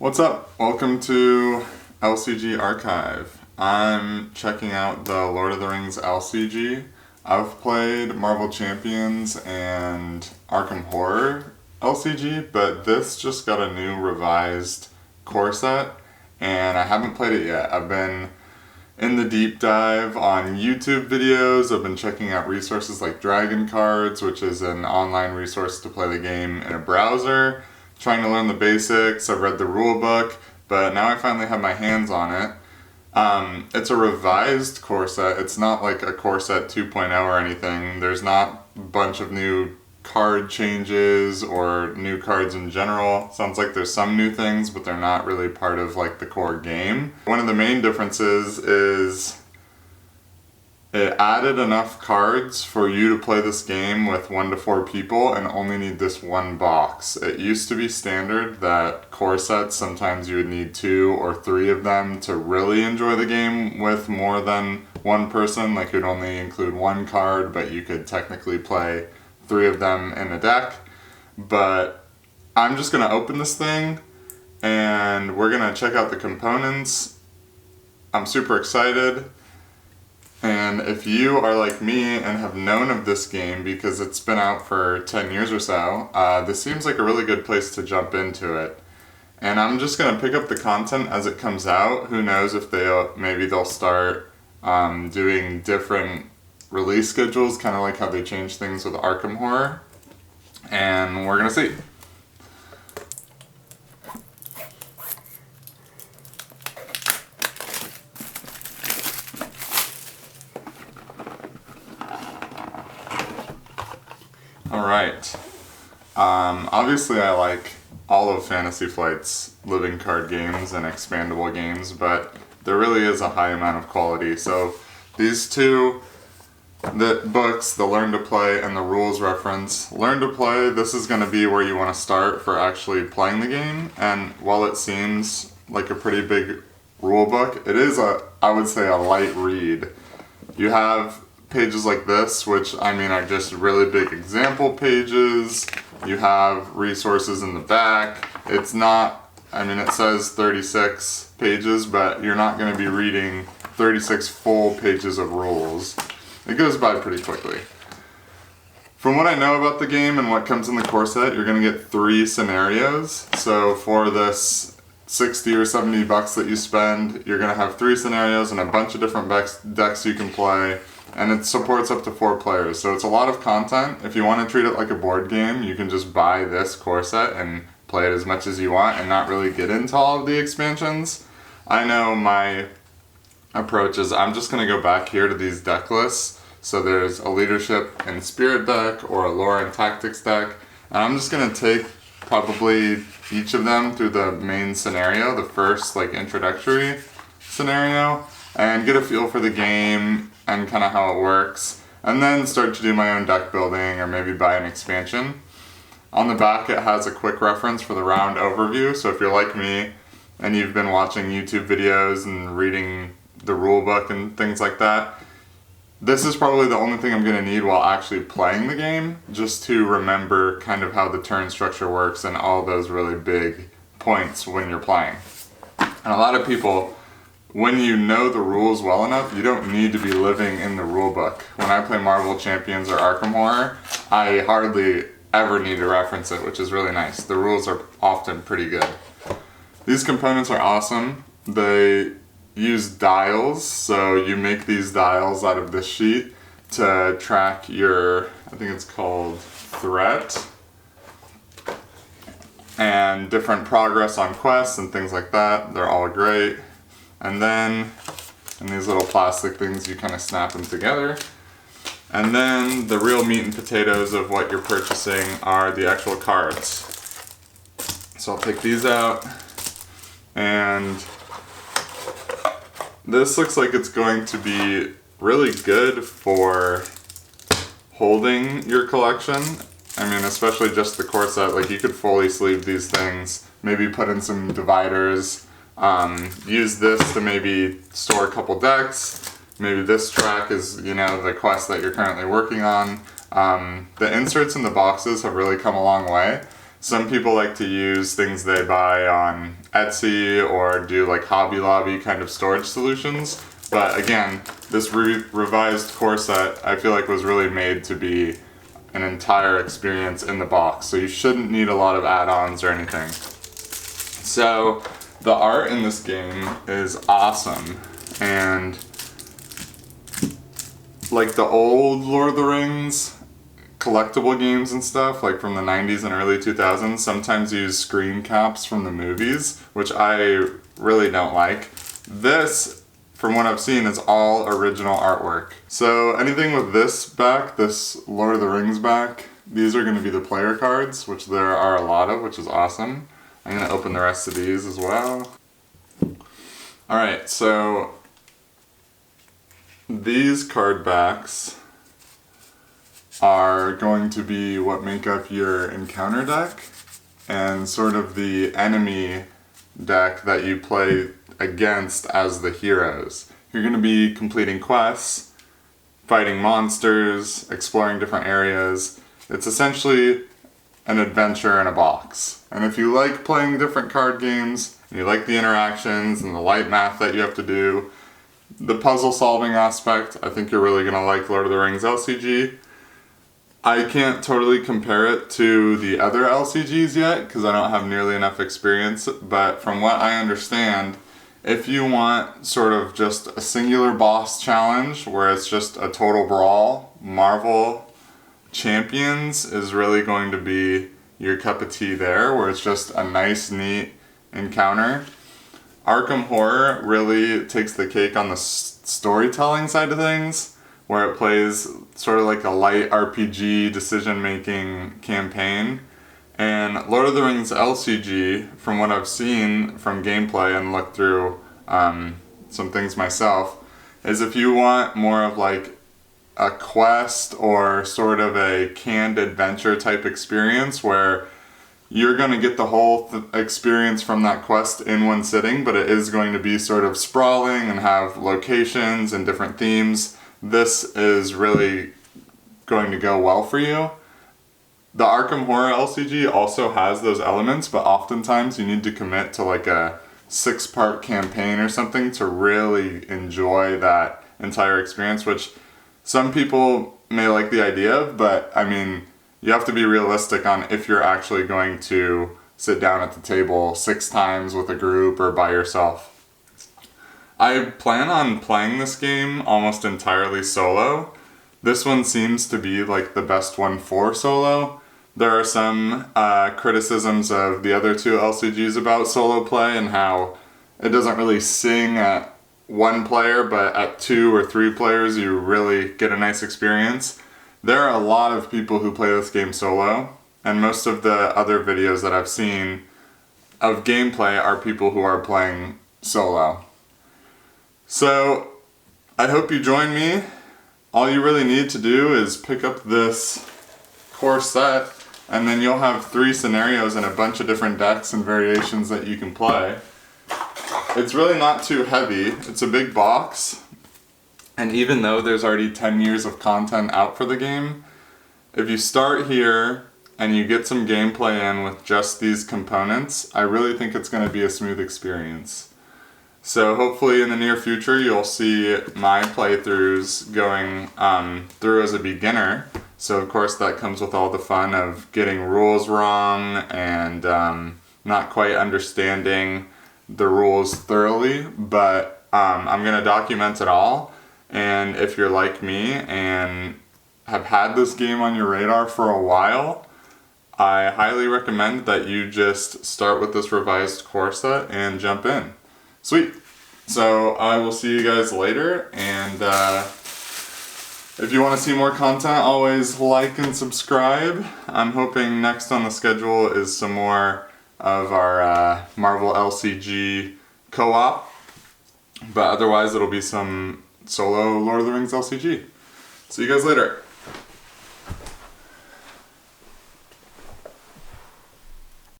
What's up? Welcome to LCG Archive. I'm checking out the Lord of the Rings LCG. I've played Marvel Champions and Arkham Horror LCG, but this just got a new revised core set, and I haven't played it yet. I've been in the deep dive on YouTube videos. I've been checking out resources like Dragon Cards, which is an online resource to play the game in a browser. Trying to learn the basics. I've read the rule book, but now I finally have my hands on it. It's a revised core set. It's not like a core set 2.0 or anything. There's not a bunch of new card changes or new cards in general. Sounds like there's some new things, but they're not really part of like the core game. One of the main differences is it added enough cards for you to play this game with 1 to 4 people and only need this one box. It used to be standard that core sets, sometimes you would need 2 or 3 of them to really enjoy the game with more than one person. Like, it would only include 1 card, but you could technically play 3 of them in a deck. But I'm just going to open this thing and we're going to check out the components. I'm super excited. And if you are like me and have known of this game because it's been out for 10 years or so, this seems like a really good place to jump into it. And I'm just going to pick up the content as it comes out. Who knows if maybe they'll start doing different release schedules, kind of like how they changed things with Arkham Horror. And we're going to see. Alright, obviously I like all of Fantasy Flight's living card games and expandable games, but there really is a high amount of quality. So these two, the books, the Learn to Play and the Rules Reference. Learn to Play, this is going to be where you want to start for actually playing the game, and while it seems like a pretty big rule book, it is I would say a light read. You have pages like this, which I mean are just really big example pages. You have resources in the back. It's not, I mean, it says 36 pages, but you're not going to be reading 36 full pages of rules. It goes by pretty quickly. From what I know about the game and what comes in the core set, you're going to get 3 scenarios. So for this 60 or 70 bucks that you spend, you're going to have 3 scenarios and a bunch of different decks you can play. And it supports up to 4 players, so it's a lot of content. If you want to treat it like a board game, you can just buy this core set and play it as much as you want and not really get into all of the expansions. I know my approach is I'm just going to go back here to these deck lists. So there's a Leadership and Spirit deck or a Lore and Tactics deck. And I'm just going to take probably each of them through the main scenario, the first like introductory scenario, and get a feel for the game and kind of how it works, and then start to do my own deck building or maybe buy an expansion. On the back it has a quick reference for the round overview, so if you're like me and you've been watching YouTube videos and reading the rule book and things like that, this is probably the only thing I'm going to need while actually playing the game, just to remember kind of how the turn structure works and all those really big points when you're playing. And a lot of people, when you know the rules well enough, you don't need to be living in the rule book. When I play Marvel Champions or Arkham Horror, I hardly ever need to reference it, which is really nice. The rules are often pretty good. These components are awesome. They use dials, so you make these dials out of this sheet to track your, I think it's called threat, and different progress on quests and things like that. They're all great. And then, in these little plastic things, you kind of snap them together. And then the real meat and potatoes of what you're purchasing are the actual cards. So I'll take these out. And this looks like it's going to be really good for holding your collection. I mean, especially just the core set. Like, you could fully sleeve these things, maybe put in some dividers. Use this to maybe store a couple decks. Maybe this track is, you know, the quest that you're currently working on. The inserts in the boxes have really come a long way. Some people like to use things they buy on Etsy or do like Hobby Lobby kind of storage solutions. But again, this revised core set I feel like was really made to be an entire experience in the box. So you shouldn't need a lot of add-ons or anything. So the art in this game is awesome. And like the old Lord of the Rings collectible games and stuff, like from the 90s and early 2000s, sometimes use screen caps from the movies, which I really don't like. This, from what I've seen, is all original artwork. So anything with this back, this Lord of the Rings back, these are going to be the player cards, which there are a lot of, which is awesome. I'm going to open the rest of these as well. Alright, so these card backs are going to be what make up your encounter deck and sort of the enemy deck that you play against as the heroes. You're going to be completing quests, fighting monsters, exploring different areas. It's essentially an adventure in a box. And if you like playing different card games, and you like the interactions and the light math that you have to do, the puzzle solving aspect, I think you're really going to like Lord of the Rings LCG. I can't totally compare it to the other LCGs yet because I don't have nearly enough experience, but from what I understand, if you want sort of just a singular boss challenge where it's just a total brawl, Marvel Champions is really going to be your cup of tea there, where it's just a nice, neat encounter. Arkham Horror really takes the cake on the storytelling side of things, where it plays sort of like a light RPG decision-making campaign. And Lord of the Rings LCG, from what I've seen from gameplay and looked through some things myself, is if you want more of like a quest or sort of a canned adventure type experience where you're going to get the whole experience from that quest in one sitting, but it is going to be sort of sprawling and have locations and different themes, this is really going to go well for you. The Arkham Horror LCG also has those elements, but oftentimes you need to commit to like a 6-part campaign or something to really enjoy that entire experience, which some people may like the idea of, but I mean, you have to be realistic on if you're actually going to sit down at the table 6 times with a group or by yourself. I plan on playing this game almost entirely solo. This one seems to be like the best one for solo. There are some criticisms of the other 2 LCGs about solo play and how it doesn't really sing at 1 player, but at 2 or 3 players you really get a nice experience. There are a lot of people who play this game solo, and most of the other videos that I've seen of gameplay are people who are playing solo. So, I hope you join me. All you really need to do is pick up this core set, and then you'll have 3 scenarios and a bunch of different decks and variations that you can play. It's really not too heavy. It's a big box, and even though there's already 10 years of content out for the game, if you start here and you get some gameplay in with just these components, I really think it's going to be a smooth experience. So hopefully in the near future you'll see my playthroughs going through as a beginner. So of course that comes with all the fun of getting rules wrong and not quite understanding the rules thoroughly, but I'm going to document it all. And if you're like me and have had this game on your radar for a while, I highly recommend that you just start with this revised core set and jump in. Sweet. So I will see you guys later, and if you want to see more content, always like and subscribe. I'm hoping next on the schedule is some more of our Marvel LCG co-op, but otherwise it'll be some solo Lord of the Rings LCG. See you guys later.